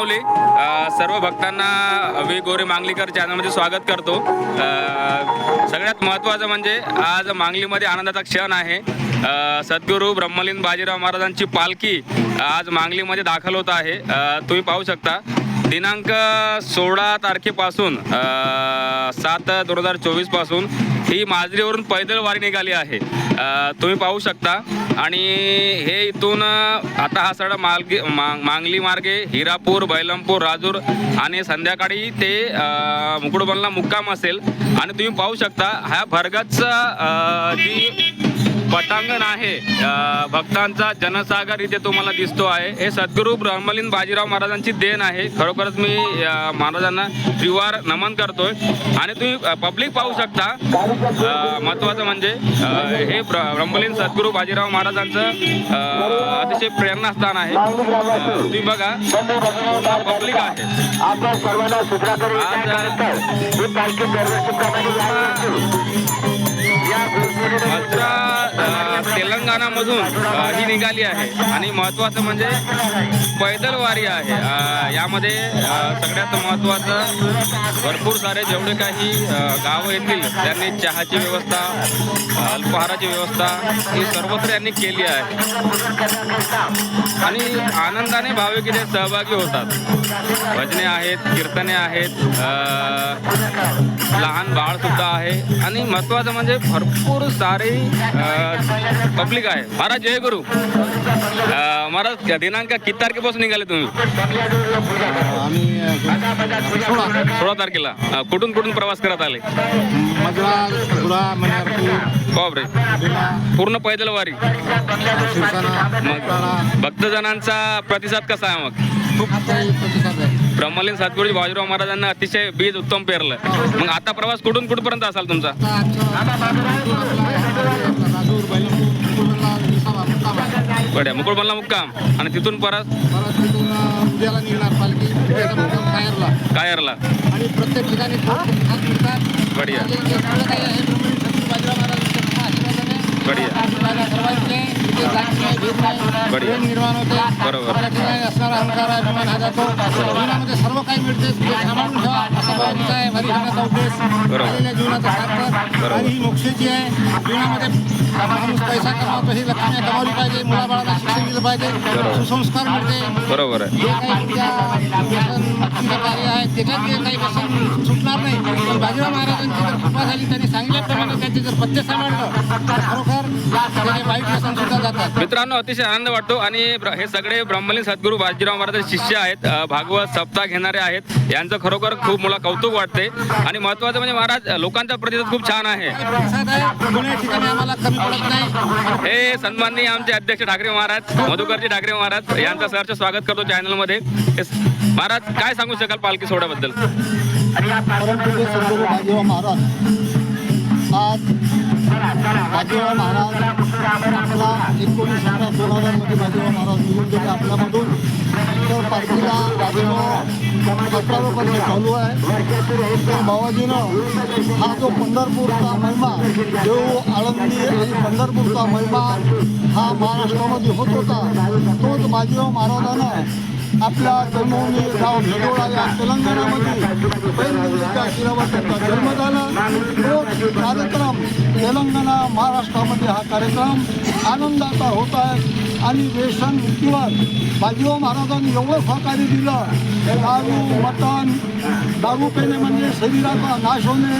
माऊली. सर्व भक्तांना वी गोरे मांगलीकर चॅनलमध्ये स्वागत करतो. सगळ्यात महत्त्वाचं म्हणजे आज मांगलीमध्ये आनंदाचा क्षण आहे. सद्गुरू ब्रह्मलीन बाजीराव महाराजांची पालखी आज मांगलीमध्ये दाखल होत आहे. तुम्ही पाहू शकता दिनांक 16 तारखेपासून 7/2024 पासून ही माजरीवरून पैदल वारी निघाली आहे. तुम्ही पाहू शकता. आणि हे इथून आता हा सडा मांगली मार्गे हिरापूर, बैलमपूर, राजूर आणि संध्याकाळी ते मुकुडबनला मुक्काम असेल. आणि तुम्ही पाहू शकता हा भरगच्च जी पटांगण आहे भक्तांचा जनसागर इथे तुम्हाला दिसतो आहे. हे सद्गुरू ब्रह्मलीन बाजीराव महाराजांची देण आहे. खरोखरच मी महाराजांना त्रिवार नमन करतोय. आणि तुम्ही पब्लिक पाहू शकता. महत्त्वाचं म्हणजे हे ब्रह्मलीन सद्गुरू बाजीराव महाराजांचं अतिशय प्रेरणास्थान आहे. तुम्ही बघा पब्लिक आहे. तेलंगणामधून ही निघाली आहे. आणि महत्त्वाचं म्हणजे पैदल वारी आहे. यामध्ये सगळ्यात महत्त्वाचं भरपूर सारे जेवढे काही गावं येतील त्यांनी चहाची व्यवस्था, अल्पाहाराची व्यवस्था ही सर्वत्र यांनी केली आहे. आणि आनंदाने भाविक इथे सहभागी होतात. भजने आहेत, कीर्तने आहेत, लहान बाळसुद्धा आहे. आणि महत्त्वाचं म्हणजे भरपूर सारे पब्लिक आहे. महाराज जय गुरु. महाराज दिनांक किती तारखेपासून निघाले तुम्ही? आम्ही 16 तारखेला. कुठून कुठून प्रवास करत आले? बापरे, पूर्ण पैदल वारी. मग भक्तजनांचा प्रतिसाद कसा आहे? मग ब्रह्मलीन सद्गुरू बाजीराव महाराजांना अतिशय बीज उत्तम पेरलं. मग आता प्रवास कुठून कुठपर्यंत असाल तुमचा? बड्या मुकुळबनला मुक्काम. आणि तिथून परत कायरला. आणि प्रत्येक ठिकाणी बढिया बढिया निर्माण होते. बरोबर. असणारा अहंकार अभिमान हा जातो. जीवनामध्ये सर्व काही मिळते. सांभाळून ठेवा असा भावनिक आहे हरिहराचा उपदेश. आलेल्या जीवनाचा सार्थक आणि ही मोक्षाची आहे. जीवनामध्ये माणूस पैसा कमावतो, ही लक्ष्मी कमावली पाहिजे. मुलाबाळाला शिक्षण दिलं पाहिजे, सुसंस्कार मिळते. बरोबर आहे. जे काही तुमचं कार्य आहे त्याच्यात जे काही व्यसन सुटणार नाही. पण बाजीराव महाराजांची जर कृपा झाली, त्यांनी सांगितल्याप्रमाणे त्यांचे जर पथ्य सांभाळलं तर खरोखर त्याचे वाईट व्यसन सुद्धा जातात. मित्रांनो, अतिशय आनंद वाटतो. आणि हे सगळे ब्रह्मलीन सद्गुरू बाजीराव महाराजांचे शिष्य आहेत. भागवत सप्ताह घेणारे आहेत. यांचं खरोखर खूप मला कौतुक वाटते. आणि महत्त्वाचं म्हणजे महाराज लोकांचा प्रतिसाद खूप छान आहे. आम्हाला कमी पडत नाही. हे सन्माननीय आमचे अध्यक्ष ठाकरे महाराज, मधुकरजी ठाकरे महाराज यांचं सहर्ष स्वागत करतो चॅनलमध्ये. महाराज काय सांगू शकाल पालखी सोहळ्याबद्दल? परंतु सद्गुरू बाजीराव महाराज आज बाजीराव महाराज आपला 1911-2000 मध्ये बाजीराव महाराज निघून गेले आपल्यामधून. तर पालखीला बाजीराव 17 वर्ष चालू आहे. तर बाबाजीनं हा जो पंढरपूरचा महिमा, देऊ आळंदी आणि पंढरपूरचा महिमा हा महाराष्ट्रामध्ये होत होता, तोच बाजीराव महाराजानं आपल्या जन्मभूमी गाव भेडोळा या तेलंगणामध्ये पैलच्या शिरावर त्यांचा जन्म झाला. तोच कार्यक्रम तेलंगणा महाराष्ट्रामध्ये हा कार्यक्रम आनंदाचा होत आहे. आणि व्यसन मुक्तीवर बाजीराव महाराजांनी एवढं सहकार्य दिलं. दारू, मटण, दारू पिणे म्हणजे शरीराचा नाश होणे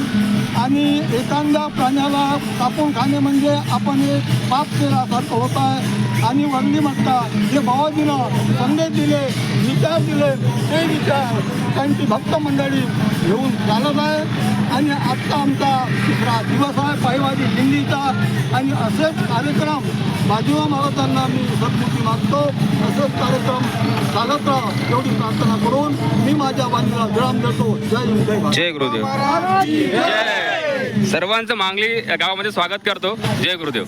आणि एखाद्या प्राण्याला कापून खाणे म्हणजे आपण एक पाप केल्यासारखं होत आहे. आणि वंदी म्हणतात जे बाबाजीनं संदेश दिले, विचार दिले, ते विचार त्यांची भक्त मंडळी घेऊन चालत आहे. आणि आजचा आमचा 3रा दिवस आहे पायवारी दिंडीचा. आणि असेच कार्यक्रम बाजीराव महाराजांना मी सद्बुद्धी मागतो. असेच कार्यक्रम चालत राहा एवढी प्रार्थना करून मी माझ्या वाणीला विराम देतो. जय हिंद, जय भारत. जय गुरुदेव. सर्वांचं मांगली गावामध्ये स्वागत करतो. जय गुरुदेव.